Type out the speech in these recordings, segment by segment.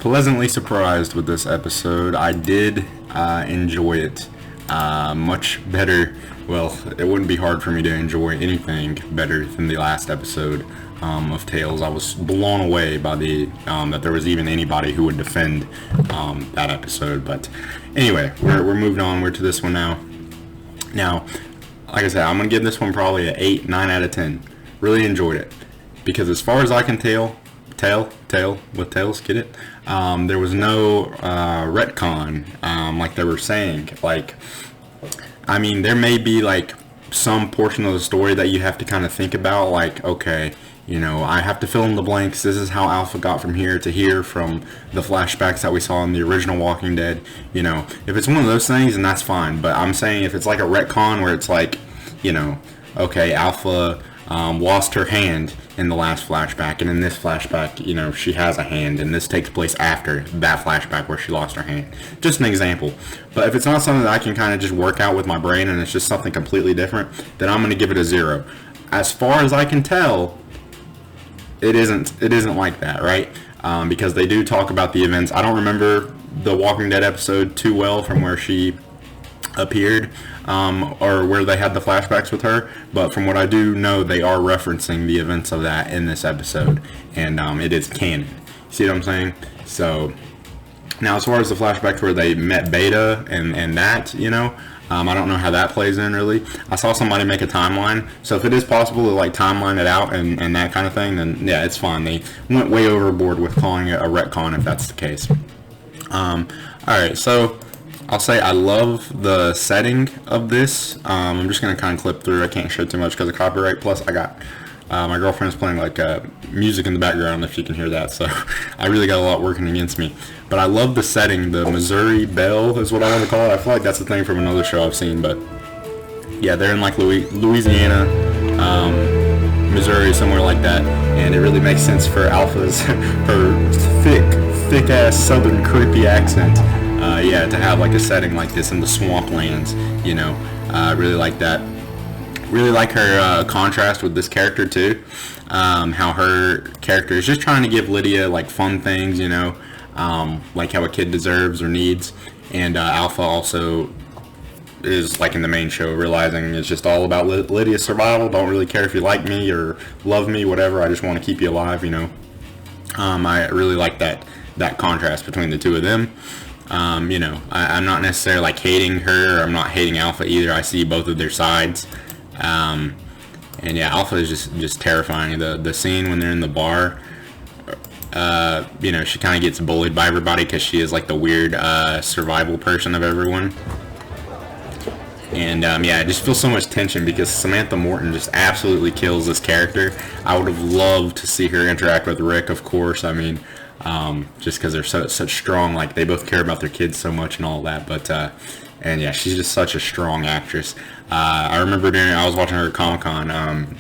pleasantly surprised with this episode. I did enjoy it much better. Well, it wouldn't be hard for me to enjoy anything better than the last episode of Tales. I was blown away by the that there was even anybody who would defend that episode. But anyway, we're moving on. We're to this one now. Now, like I said, I'm gonna give this one probably an 8, 9 out of 10. Really enjoyed it because as far as I can tell with Tails, get it? There was no retcon, like they were saying. Like, I mean, there may be like some portion of the story that you have to kind of think about, like, okay, you know, I have to fill in the blanks. This is how Alpha got from here to here from the flashbacks that we saw in the original Walking Dead. You know, if it's one of those things, then that's fine. But I'm saying if it's like a retcon where it's like, you know, okay, Alpha lost her hand in the last flashback, and in this flashback, you know, she has a hand, and this takes place after that flashback where she lost her hand. Just an example. But if it's not something that I can kind of just work out with my brain and it's just something completely different, then I'm going to give it a 0. As far as I can tell, it isn't like that, right? Because they do talk about the events. I don't remember the Walking Dead episode too well from where she appeared, or where they had the flashbacks with her, but from what I do know, they are referencing the events of that in this episode, and it is canon. See what I'm saying? So now, as far as the flashbacks where they met Beta and that, you know, I don't know how that plays in really. I saw somebody make a timeline, so if it is possible to like timeline it out and that kind of thing, then yeah, it's fine. They went way overboard with calling it a retcon if that's the case. Alright, so I'll say I love the setting of this. I'm just going to kind of clip through. I can't show too much because of copyright. Plus, I got my girlfriend's playing like music in the background, if you can hear that. So I really got a lot working against me. But I love the setting. The Missouri Belle is what I want to call it. I feel like that's a thing from another show I've seen. But yeah, they're in like Louisiana, Missouri, somewhere like that. And it really makes sense for Alpha's, her thick ass southern creepy accent. Yeah, to have like a setting like this in the swamplands, you know, I really like that. Really like her contrast with this character too. How her character is just trying to give Lydia like fun things, you know, like how a kid deserves or needs. And Alpha also is like in the main show realizing it's just all about Lydia's survival. Don't really care if you like me or love me, whatever. I just want to keep you alive, you know. I really like that contrast between the two of them. You know, I'm not necessarily like hating her, or I'm not hating Alpha either. I see both of their sides. And yeah, Alpha is just terrifying. The scene when they're in the bar, you know, she kind of gets bullied by everybody because she is like the weird survival person of everyone. And yeah, I just feel so much tension because Samantha Morton just absolutely kills this character. I would have loved to see her interact with Rick, of course. I mean, just because they're such strong, like they both care about their kids so much and all that. But and yeah, she's just such a strong actress. I remember I was watching her Comic-Con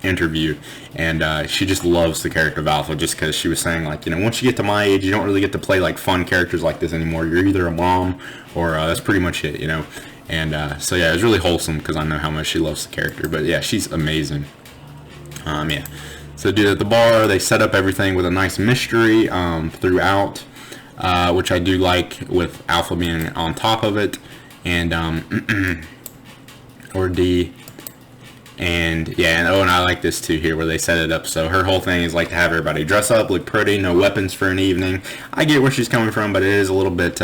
interview, and she just loves the character of Alpha just because she was saying, like, you know, once you get to my age, you don't really get to play like fun characters like this anymore. You're either a mom or that's pretty much it, you know. And so yeah, it was really wholesome because I know how much she loves the character. But yeah, she's amazing. Yeah. So dude, at the bar, they set up everything with a nice mystery throughout, which I do like, with Alpha being on top of it, and or D, and yeah, and I like this too here where they set it up. So her whole thing is like to have everybody dress up, look pretty, no weapons for an evening. I get where she's coming from, but it is a little bit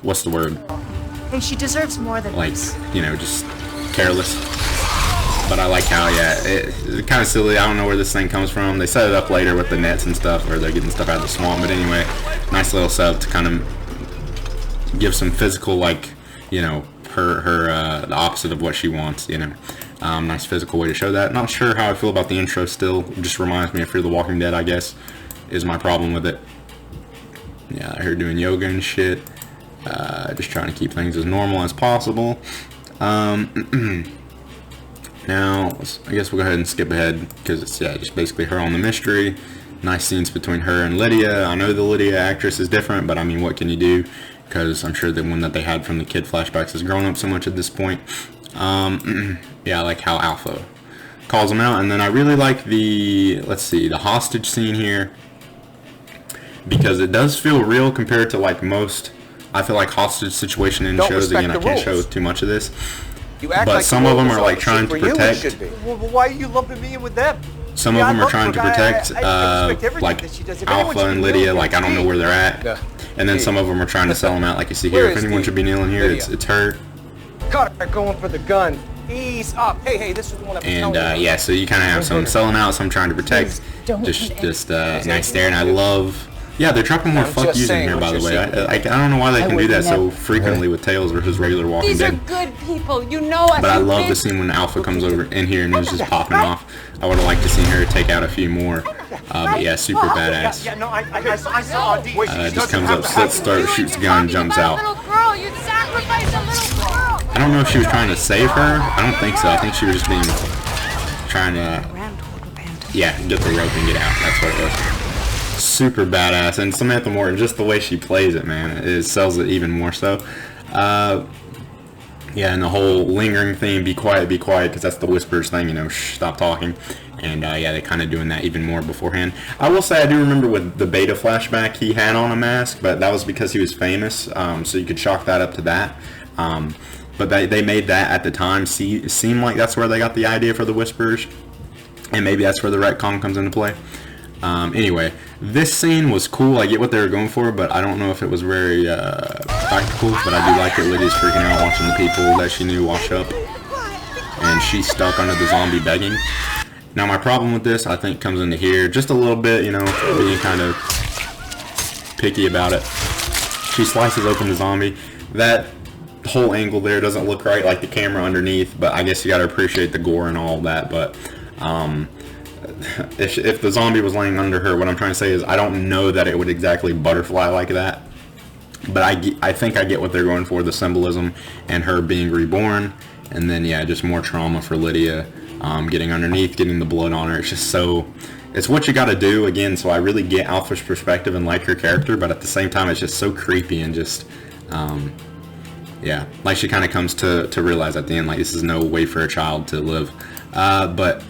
what's the word? And she deserves more than like this. You know, just careless. But I like how, yeah, it's kind of silly. I don't know where this thing comes from. They set it up later with the nets and stuff, where they're getting stuff out of the swamp. But anyway, nice little setup to kind of give some physical, like, you know, her the opposite of what she wants, you know. Nice physical way to show that. Not sure how I feel about the intro still. It just reminds me of Fear the Walking Dead, I guess, is my problem with it. Yeah, her doing yoga and shit. Just trying to keep things as normal as possible. Now, I guess we'll go ahead and skip ahead because it's, yeah, just basically her on the mystery. Nice scenes between her and Lydia. I know the Lydia actress is different, but I mean, what can you do? Because I'm sure the one that they had from the kid flashbacks has grown up so much at this point. Yeah, I like how Alpha calls him out. And then I really like the, let's see, the hostage scene here. because it does feel real compared to like most, I feel like, hostage situation in shows. Again, I can't show too much of this, but some of them are like trying to protect. Well, why are you lumping me in with them? Some of them are trying to protect like Alpha and Lydia, like I don't know where they're at, and then some of them are trying to sell them out, like you see here. If anyone should be kneeling here, it's her. Carter going for the gun. Ease up. Hey, this is the one I was telling you. Yeah, so you kind of have some selling out, some trying to protect. Just nice there, and I love. Yeah, they're dropping more fuck yous in here, by the way. I don't know why they can do that so frequently with Tales versus regular Walking Dead. These are good people, you know. But I love the scene when Alpha comes over in here and is just popping off. I would have liked to see her take out a few more. But yeah, super badass. Yeah, no, I saw D. Just comes up, slits throat, shoots a gun, jumps out. I don't know if she was trying to save her. I don't think so. I think she was just trying to, yeah, get the rope and get out. That's what it was. Super badass, and Samantha Morton, just the way she plays it, man, it sells it even more so. Yeah, and the whole lingering theme, be quiet, because that's the Whispers thing, you know, shh, stop talking. And yeah, they're kind of doing that even more beforehand. I will say I do remember with the beta flashback, he had on a mask, but that was because he was famous, so you could chalk that up to that. But they made that at the time seem like that's where they got the idea for the Whispers, and maybe that's where the retcon comes into play. Anyway, this scene was cool. I get what they were going for, but I don't know if it was very practical. But I do like that Lydia's freaking out watching the people that she knew wash up, and she's stuck under the zombie begging. Now my problem with this, I think, comes into here just a little bit, you know, being kind of picky about it. She slices open the zombie. That whole angle there doesn't look right, like the camera underneath, but I guess you gotta appreciate the gore and all of that. But if the zombie was laying under her, what I'm trying to say is I don't know that it would exactly butterfly like that, but I think I get what they're going for, the symbolism and her being reborn, and then yeah, just more trauma for Lydia, getting underneath, getting the blood on her. It's just so, it's what you got to do again. So I really get Alpha's perspective and like her character, but at the same time it's just so creepy and just yeah, like she kind of comes to realize at the end, like, this is no way for a child to live. But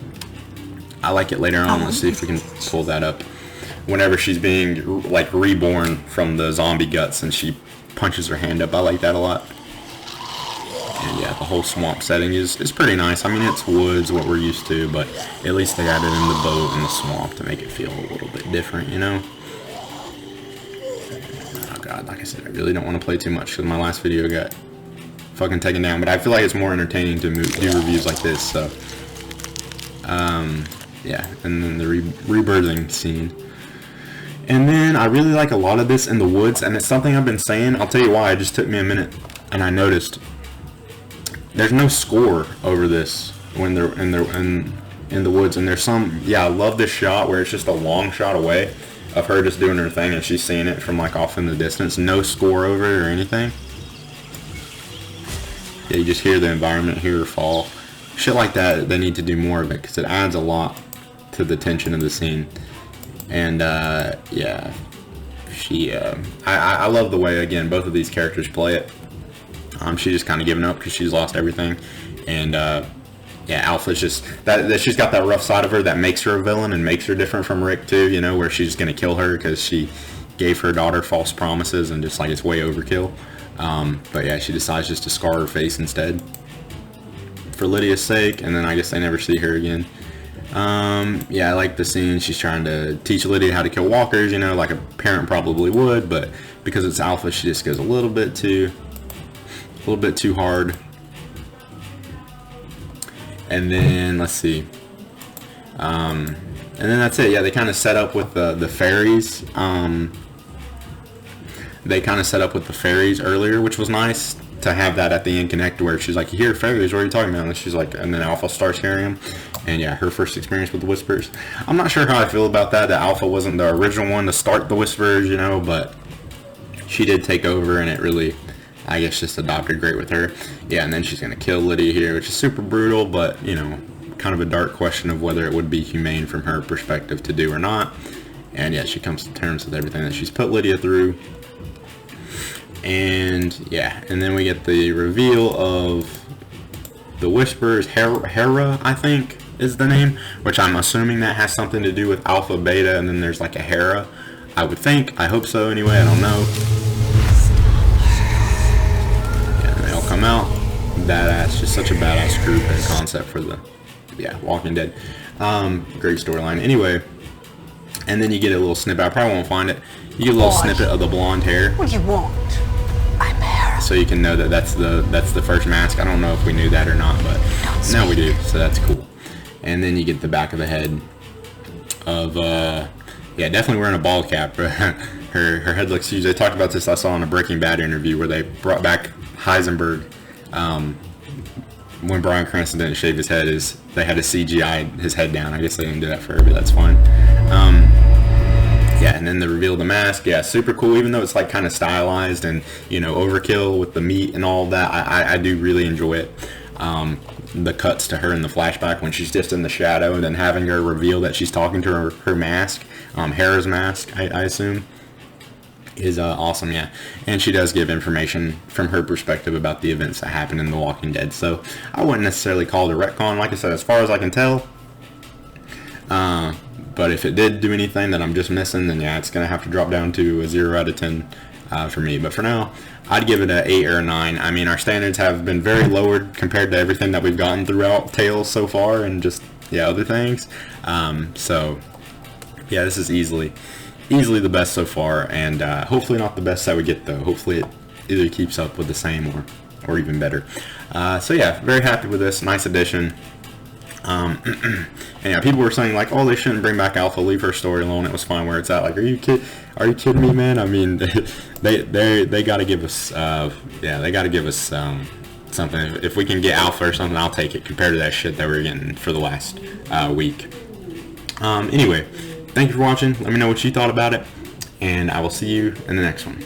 I like it later on. Let's see if we can pull that up. Whenever she's being like reborn from the zombie guts and she punches her hand up, I like that a lot. And yeah, the whole swamp setting is pretty nice. I mean, it's woods, what we're used to, but at least they added in the boat and the swamp to make it feel a little bit different, you know? Oh god, like I said, I really don't want to play too much because my last video got fucking taken down, but I feel like it's more entertaining to do reviews like this, so. Yeah, and then the rebirthing scene. And then I really like a lot of this in the woods, and it's something I've been saying. I'll tell you why. It just took me a minute, and I noticed there's no score over this when they're in the woods. And there's some, yeah, I love this shot where it's just a long shot away of her just doing her thing, and she's seeing it from like off in the distance. No score over it or anything. Yeah, you just hear the environment, hear her fall. Shit like that, they need to do more of it because it adds a lot to the tension of the scene. And yeah, she I love the way, again, both of these characters play it. She's just kind of giving up because she's lost everything, and yeah, Alpha's just that she's got that rough side of her that makes her a villain and makes her different from Rick too, you know, where she's gonna kill her because she gave her daughter false promises and just like it's way overkill. But yeah, she decides just to scar her face instead for Lydia's sake, and then I guess they never see her again. Yeah, I like the scene. She's trying to teach Lydia how to kill walkers, you know, like a parent probably would, but because it's Alpha, she just goes a little bit too hard. And then let's see. And then that's it. Yeah, they kind of set up with the fairies. They kind of set up with the fairies earlier, which was nice to have that at the end connect where she's like, you hear fairies, what are you talking about? And she's like, and then Alpha starts hearing them. And yeah, her first experience with the Whispers. I'm not sure how I feel about that Alpha wasn't the original one to start the Whispers, you know, but she did take over, and it really, I guess, just adopted great with her. Yeah, and then she's going to kill Lydia here, which is super brutal, but, you know, kind of a dark question of whether it would be humane from her perspective to do or not. And yeah, she comes to terms with everything that she's put Lydia through. And yeah, and then we get the reveal of the Whispers. Hera, I think, is the name, which I'm assuming that has something to do with Alpha, Beta, and then there's like a Hera. I would think. I hope so anyway. I don't know. Yeah, they all come out. Badass. Just such a badass group and concept for the, Walking Dead. Great storyline. Anyway, and then you get a little snippet. I probably won't find it. You get a little snippet of the blonde hair. What do you want? I'm Hera. So you can know that that's the first mask. I don't know if we knew that or not, but now we do. So that's cool. And then you get the back of the head of definitely wearing a bald cap. her head looks huge. They talked about this, I saw in a Breaking Bad interview where they brought back Heisenberg when Bryan Cranston didn't shave his head. They had to CGI his head down. I guess they didn't do that for her, but that's fine. And then the reveal of the mask, super cool, even though it's like kind of stylized and, overkill with the meat and all that. I do really enjoy it. The cuts to her in the flashback when she's just in the shadow, and then having her reveal that she's talking to her mask, Hera's mask, I assume, is awesome. And she does give information from her perspective about the events that happened in The Walking Dead. So I wouldn't necessarily call it a retcon, like I said, as far as I can tell. But if it did do anything that I'm just missing, then it's gonna have to drop down to a 0 out of 10 for me. But for now, I'd give it an 8 or a 9. I mean, our standards have been very lowered compared to everything that we've gotten throughout Tales so far, and just other things. This is easily the best so far, and hopefully not the best that we get, though. Hopefully it either keeps up with the same or even better. Very happy with this. Nice addition. And people were saying like, oh, they shouldn't bring back Alpha, leave her story alone, it was fine where it's at. Like, are you kidding me, man? I mean, they got to give us something. If we can get Alpha or something, I'll take it compared to that shit that we're getting for the last week. Anyway, thank you for watching. Let me know what you thought about it, and I will see you in the next one.